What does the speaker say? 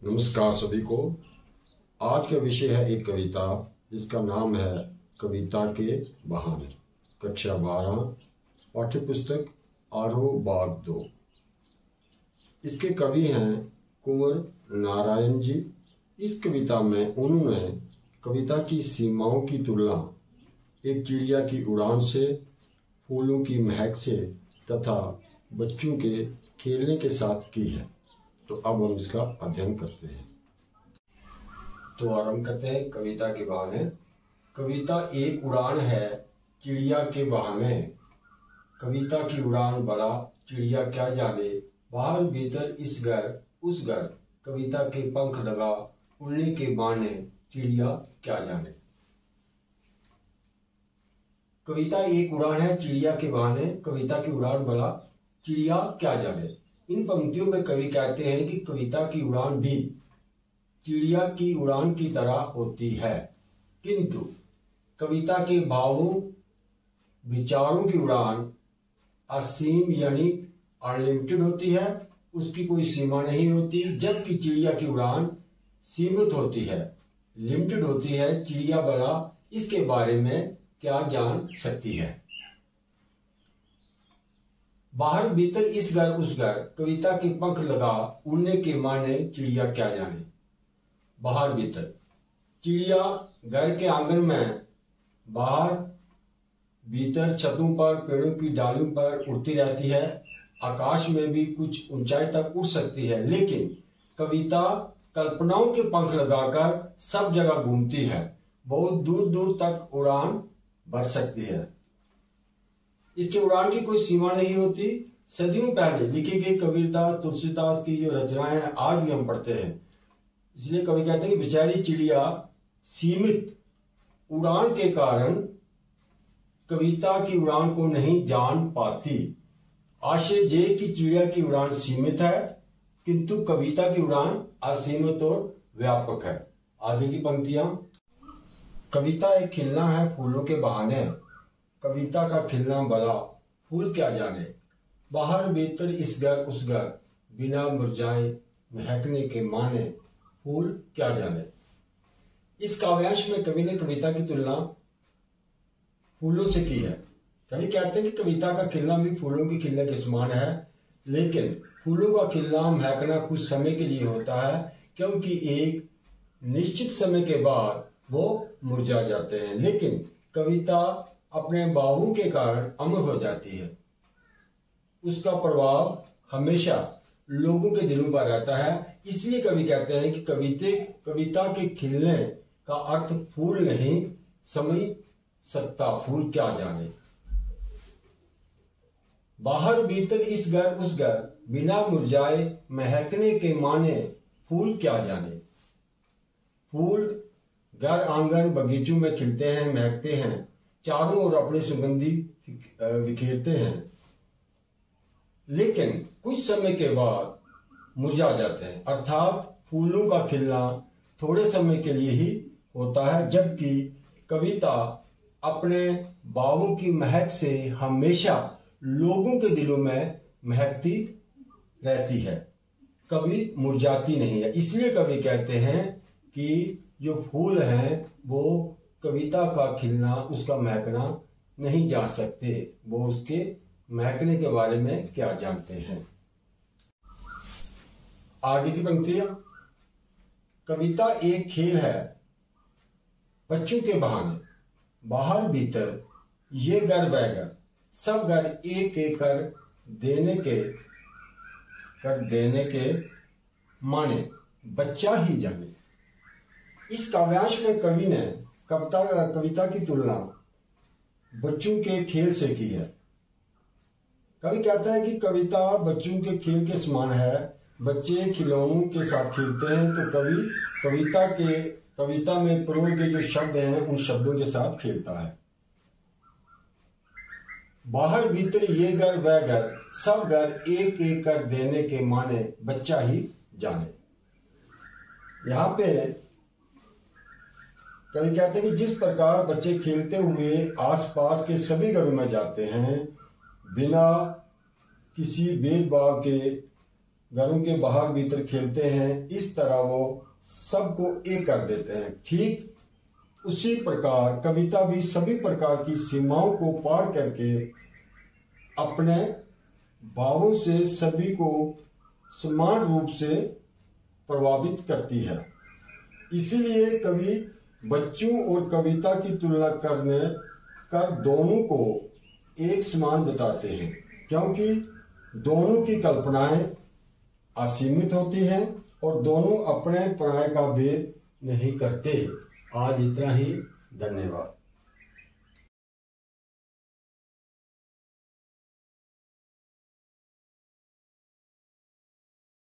नमस्कार सभी को। आज का विषय है एक कविता जिसका नाम है कविता के बहाने। कक्षा 12 पाठ्य पुस्तक आरोह बाग 2। इसके कवि हैं कुंवर नारायण जी। इस कविता में उन्होंने कविता की सीमाओं की तुलना एक चिड़िया की उड़ान से, फूलों की महक से तथा बच्चों के खेलने के साथ की है। तो अब हम इसका अध्ययन करते हैं। तो आरंभ करते हैं कविता के बहाने। कविता एक उड़ान है चिड़िया के बहाने। कविता की उड़ान भला चिड़िया क्या जाने, बाहर भीतर इस घर उस घर, कविता के पंख लगा उड़ने के बहाने, चिड़िया क्या जाने। कविता एक उड़ान है चिड़िया के बहाने, कविता की उड़ान भला चिड़िया क्या जाने। इन पंक्तियों में कवि कहते हैं कि कविता की उड़ान भी चिड़िया की उड़ान की तरह होती है, किंतु कविता के भावों विचारों की उड़ान असीम यानी अनलिमिटेड होती है, उसकी कोई सीमा नहीं होती। जबकि चिड़िया की उड़ान सीमित होती है, लिमिटेड होती है। चिड़िया भला इसके बारे में क्या जान सकती है। बाहर भीतर इस घर उस घर, कविता के पंख लगा उड़ने के माने, चिड़िया क्या जाने। बाहर भीतर चिड़िया घर के आंगन में, बाहर भीतर छतों पर, पेड़ों की डालियों पर उड़ती रहती है। आकाश में भी कुछ ऊंचाई तक उड़ सकती है, लेकिन कविता कल्पनाओं के पंख लगाकर सब जगह घूमती है, बहुत दूर दूर तक उड़ान भर सकती है। इसके उड़ान की कोई सीमा नहीं होती। सदियों पहले लिखी गई कविता तुलसीदास की जो रचनाएं हैं आज भी हम पढ़ते हैं। इसलिए कवि कहते हैं कि बेचारी चिड़िया सीमित उड़ान के कारण कविता की उड़ान को नहीं जान पाती। आशय ये कि चिड़िया की उड़ान सीमित है, किंतु कविता की उड़ान असीमित और व्यापक है। आगे की पंक्तियां। कविता एक खिलना है फूलों के बहाने, कविता का खिलना भला फूल क्या जाने। बाहर भीतर इस घर उस घर, बिना मुरझाए महकने के माने, फूल क्या जाने। इस काव्यांश में कवि ने कविता की तुलना फूलों से की है। कवि कहते हैं कि कविता का खिलना भी फूलों के खिलने के समान है, लेकिन फूलों का खिलना महकना कुछ समय के लिए होता है, क्योंकि एक निश्चित समय के बाद वो मुरझा जाते हैं। लेकिन कविता अपने भावों के कारण अमर हो जाती है, उसका प्रभाव हमेशा लोगों के दिलों पर रहता है। इसलिए कवि कहते हैं कि कविता के खिलने का अर्थ फूल नहीं समझ सकता, फूल क्या जाने। बाहर भीतर इस घर उस घर, बिना मुरझाए महकने के माने, फूल क्या जाने। फूल घर आंगन बगीचों में खिलते हैं, महकते हैं, चारों ओर अपनी सुगंधी बिखेरते हैं, लेकिन कुछ समय के बाद मुरझा जाते हैं। अर्थात फूलों का खिलना थोड़े समय के लिए ही होता है, जबकि कविता अपने भावों की महक से हमेशा लोगों के दिलों में महकती रहती है, कभी मुरझाती नहीं है। इसलिए कवि कहते हैं कि जो फूल हैं वो कविता का खिलना, उसका महकना नहीं जान सकते, वो उसके महकने के बारे में क्या जानते हैं। आगे की पंक्तियां। कविता एक खेल है बच्चों के बहाने, बाहर भीतर ये घर वह घर, सब घर एक एक कर देने के माने, बच्चा ही जाने। इस काव्यांश में कवि ने कविता की तुलना बच्चों के खेल से की है। कवि कहता है कि कविता बच्चों के खेल के समान है। बच्चे खिलौनों के साथ खेलते हैं, तो कवि कविता में प्रयोग के जो शब्द हैं उन शब्दों के साथ खेलता है। बाहर भीतर ये घर वह घर, सब घर एक एक कर देने के माने, बच्चा ही जाने। यहां पे कवि कहते हैं कि जिस प्रकार बच्चे खेलते हुए आसपास के सभी घरों में जाते हैं, बिना किसी भेदभाव के घरों के बाहर भीतर खेलते हैं, इस तरह वो सबको एक कर देते हैं। ठीक उसी प्रकार कविता भी सभी प्रकार की सीमाओं को पार करके अपने भावों से सभी को समान रूप से प्रभावित करती है। इसीलिए कवि बच्चों और कविता की तुलना कर दोनों को एक समान बताते हैं, क्योंकि दोनों की कल्पनाएं असीमित होती हैं और दोनों अपने पराये का भेद नहीं करते। आज इतना ही, धन्यवाद।